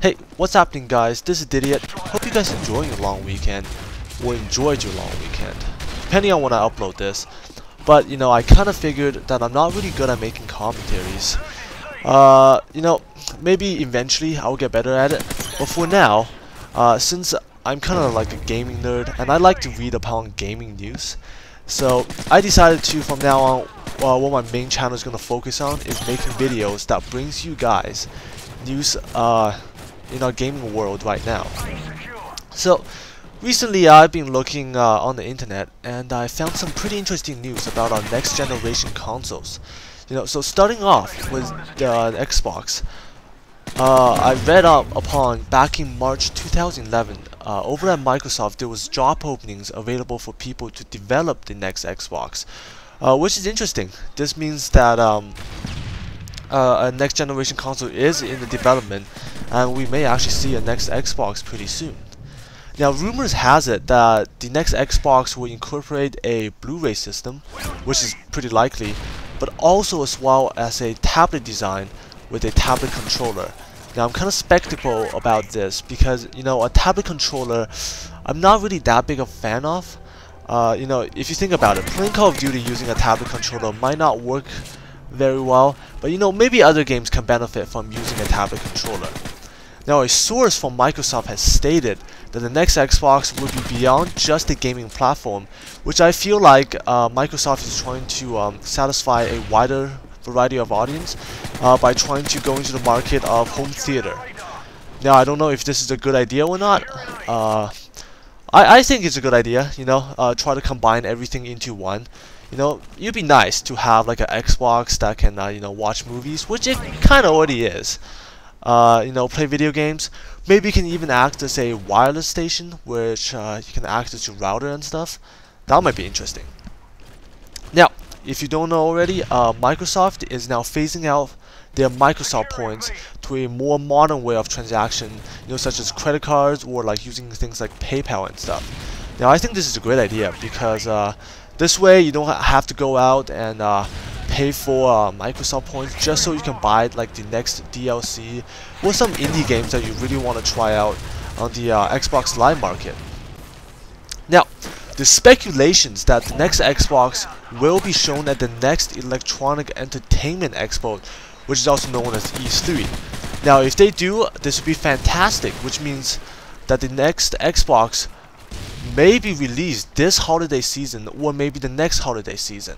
Hey, what's happening guys? This is Didiot. Hope you guys enjoying your long weekend or enjoyed your long weekend, depending on when I upload this. But you know, I kind of figured that I'm not really good at making commentaries. You know, maybe eventually I'll get better at it. But for now, since I'm kind of like a gaming nerd and I like to read upon gaming news, so I decided to, from now on, what my main channel is going to focus on is making videos that brings you guys news in our gaming world right now. So recently I've been looking on the internet and I found some pretty interesting news about our next generation consoles. You know, so starting off with the Xbox, I read up upon back in March 2011 over at Microsoft there was job openings available for people to develop the next Xbox, which is interesting. This means that a next generation console is in the development and we may actually see a next Xbox pretty soon. Now rumors has it that the next Xbox will incorporate a Blu-ray system, which is pretty likely, but also as well as a tablet design with a tablet controller. Now I'm kind of skeptical about this because, you know, a tablet controller I'm not really that big of a fan of. You know, if you think about it, playing Call of Duty using a tablet controller might not work very well, but you know, maybe other games can benefit from using a tablet controller. Now a source from Microsoft has stated that the next Xbox will be beyond just a gaming platform, which I feel like Microsoft is trying to satisfy a wider variety of audience by trying to go into the market of home theater. Now I don't know if this is a good idea or not. I think it's a good idea, you know, try to combine everything into one. You know, it'd be nice to have like an Xbox that can, you know, watch movies, which it kind of already is. You know, play video games. Maybe it can even act as a wireless station, which you can access your router and stuff. That might be interesting. Now, if you don't know already, Microsoft is now phasing out their Microsoft points to a more modern way of transaction, you know, such as credit cards or like using things like PayPal and stuff. Now, I think this is a great idea because this way you don't have to go out and pay for Microsoft points just so you can buy like the next DLC or some indie games that you really want to try out on the Xbox Live market. Now, the speculations that the next Xbox will be shown at the next Electronic Entertainment Expo, which is also known as E3. Now, if they do, this would be fantastic, which means that the next Xbox may be released this holiday season or maybe the next holiday season.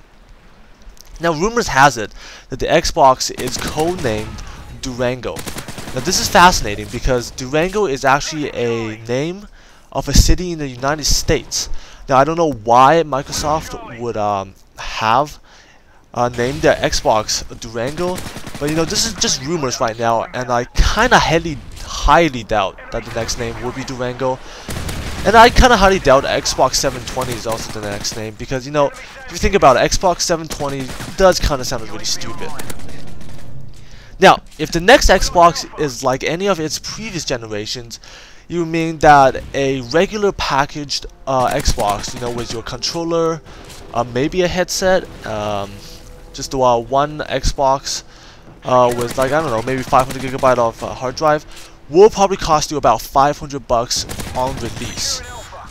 Now rumors has it that the Xbox is codenamed Durango. Now this is fascinating because Durango is actually a name of a city in the United States. Now I don't know why Microsoft would have named their Xbox Durango, but you know, this is just rumors right now and I kinda highly doubt that the next name will be Durango. And I kind of highly doubt Xbox 720 is also the next name because, you know, if you think about it, Xbox 720 does kind of sound really stupid. Now, if the next Xbox is like any of its previous generations, you mean that a regular packaged Xbox, you know, with your controller, maybe a headset, just one Xbox with like, I don't know, maybe 500 gigabyte of hard drive, will probably cost you about $500 on release.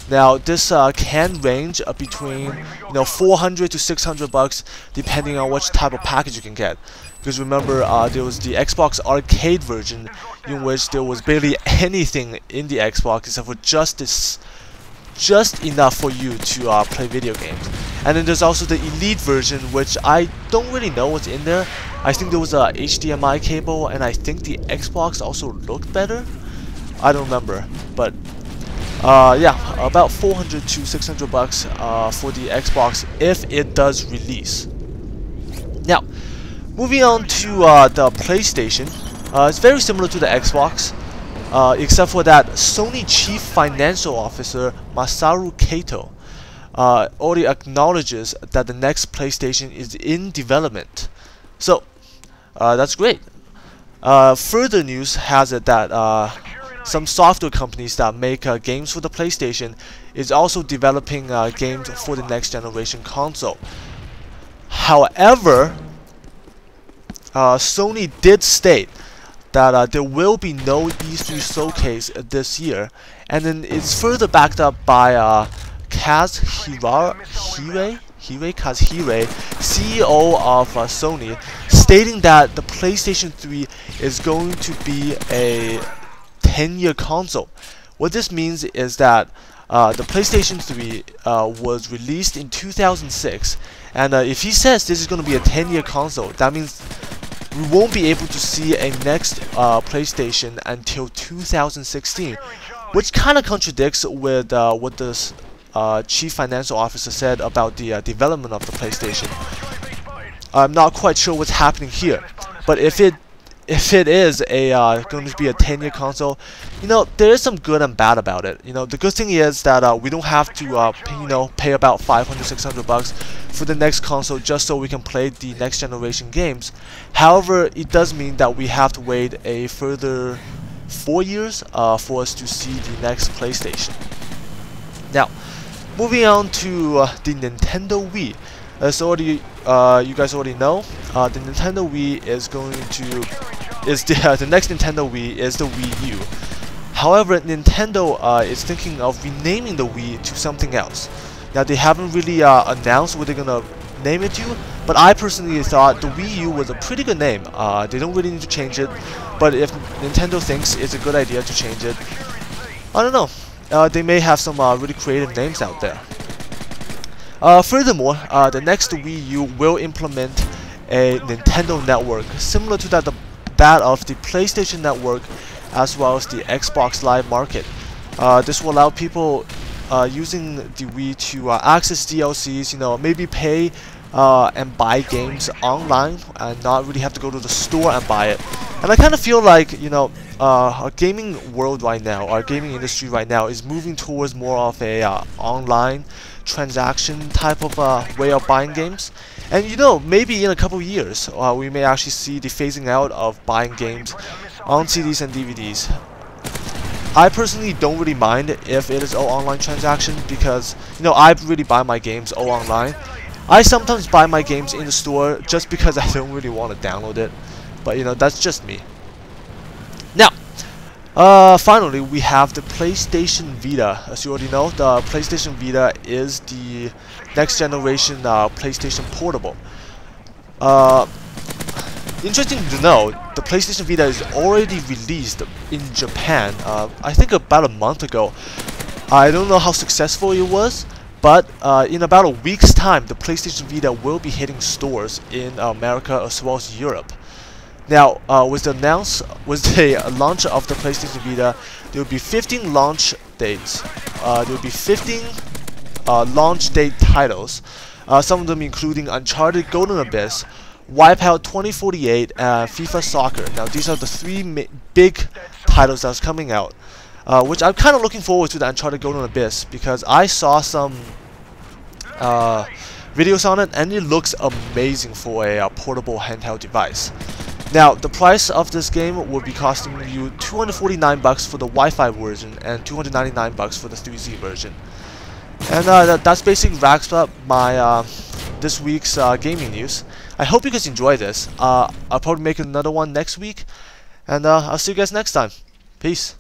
Now this can range between, you know, $400 to $600 depending on which type of package you can get. Because remember, there was the Xbox Arcade version in which there was barely anything in the Xbox except for just enough for you to play video games. And then there's also the Elite version, which I don't really know what's in there. I think there was a HDMI cable, and I think the Xbox also looked better. I don't remember, but yeah, about $400 to $600 for the Xbox if it does release. Now, moving on to the PlayStation, it's very similar to the Xbox. Except for that, Sony Chief Financial Officer Masaru Kato already acknowledges that the next PlayStation is in development. So, that's great. Further news has it that some software companies that make games for the PlayStation is also developing games for the next generation console. However, Sony did state that there will be no E3 showcase this year, and then it's further backed up by Kazuhiro Kazuhiro, CEO of Sony, stating that the PlayStation 3 is going to be a 10-year console. What this means is that the PlayStation 3 was released in 2006, and if he says this is going to be a 10-year console, that means we won't be able to see a next PlayStation until 2016, which kind of contradicts with what the Chief Financial Officer said about the development of the PlayStation. I'm not quite sure what's happening here, but if it is going to be a 10-year console, you know, there is some good and bad about it. You know, the good thing is that we don't have to pay about $500-600 for the next console just so we can play the next generation games. However, it does mean that we have to wait a further 4 years for us to see the next PlayStation. Now, moving on to the Nintendo Wii. As you guys already know, the Nintendo Wii is the next Nintendo Wii is the Wii U. However, Nintendo is thinking of renaming the Wii to something else. Now, they haven't really announced what they're gonna name it to, but I personally thought the Wii U was a pretty good name. They don't really need to change it, but if Nintendo thinks it's a good idea to change it, I don't know. They may have some really creative names out there. Furthermore, the next Wii U will implement a Nintendo network similar to that of the PlayStation Network as well as the Xbox Live Market. This will allow people using the Wii to access DLCs, you know, maybe pay and buy games online and not really have to go to the store and buy it. And I kind of feel like, you know, our gaming world right now, our gaming industry right now is moving towards more of a online transaction type of way of buying games. And you know, maybe in a couple years we may actually see the phasing out of buying games on CDs and DVDs. I personally don't really mind if it is all online transaction because, you know, I really buy my games all online. I sometimes buy my games in the store just because I don't really want to download it, but you know, that's just me. Now, finally, we have the PlayStation Vita. As you already know, the PlayStation Vita is the next generation PlayStation Portable. Interesting to know, the PlayStation Vita is already released in Japan, I think about a month ago. I don't know how successful it was, but in about a week's time, the PlayStation Vita will be hitting stores in America as well as Europe. Now, with the launch of the PlayStation Vita, there will be 15 launch dates. There will be 15 launch date titles. Some of them including Uncharted Golden Abyss, Wipeout 2048, and FIFA Soccer. Now, these are the three big titles that's coming out. Which I'm kind of looking forward to the Uncharted Golden Abyss because I saw some videos on it and it looks amazing for a portable handheld device. Now, the price of this game will be costing you $249 for the Wi-Fi version and $299 for the 3G version. And that's basically wraps up my this week's gaming news. I hope you guys enjoy this. I'll probably make another one next week, and I'll see you guys next time. Peace.